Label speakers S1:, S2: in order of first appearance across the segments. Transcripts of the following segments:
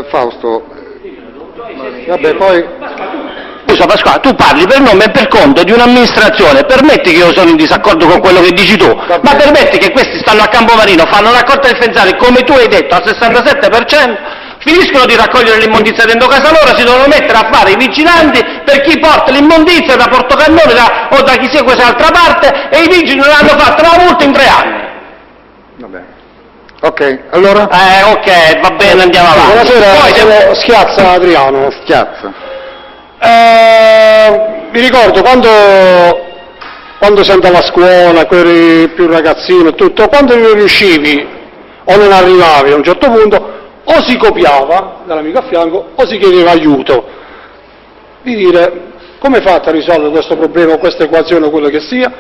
S1: Fausto, vabbè, poi...
S2: Scusa Pasquale, tu parli per nome e per conto di un'amministrazione, permetti che io sono in disaccordo con quello che dici tu, ma permetti che questi stanno a Campomarino, fanno una raccolta differenziale, come tu hai detto, al 67%, finiscono di raccogliere l'immondizia dentro casa loro, si devono mettere a fare i vigilanti per chi porta l'immondizia da Portocannone o da chi sia quest'altra parte, e i vigili non hanno fatto la multa in 3 anni.
S1: Vabbè. Ok, allora?
S2: Ok, va bene, andiamo avanti.
S3: Buonasera,
S2: Poi
S3: sono Schiazza Adriano.
S1: Schiazza.
S3: Mi ricordo quando si andava a scuola, quando eri più ragazzino e tutto, quando non riuscivi o non arrivavi a un certo punto, o si copiava dall'amico a fianco o si chiedeva aiuto. Di dire, come fate a risolvere questo problema, questa equazione o quello che sia?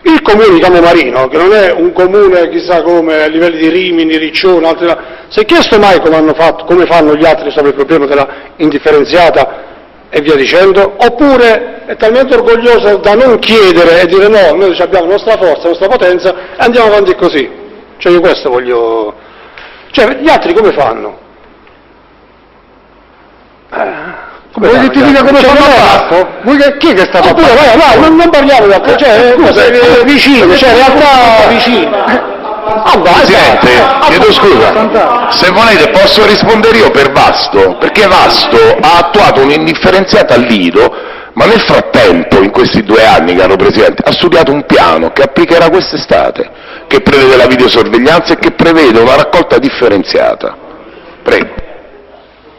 S3: Il comune di Campomarino, che non è un comune chissà come a livelli di Rimini, Riccione, altri, si è chiesto mai come fanno gli altri sobre il problema della indifferenziata e via dicendo, oppure è talmente orgoglioso da non chiedere e dire no, noi abbiamo la nostra forza, la nostra potenza e andiamo avanti così. Cioè io questo voglio... Cioè gli altri come fanno?
S1: Come vuoi che ti dica come fanno Fausto? Chi è che sta
S3: Oppure vai, non parliamo di altro, cioè vicino, cioè realtà vicine.
S4: Presidente, chiedo scusa, se volete posso rispondere io per Vasto, perché Vasto ha attuato un'indifferenziata al Lido, ma nel frattempo, in questi 2 anni, caro Presidente, ha studiato un piano che applicherà quest'estate, che prevede la videosorveglianza e che prevede una raccolta differenziata. Prego.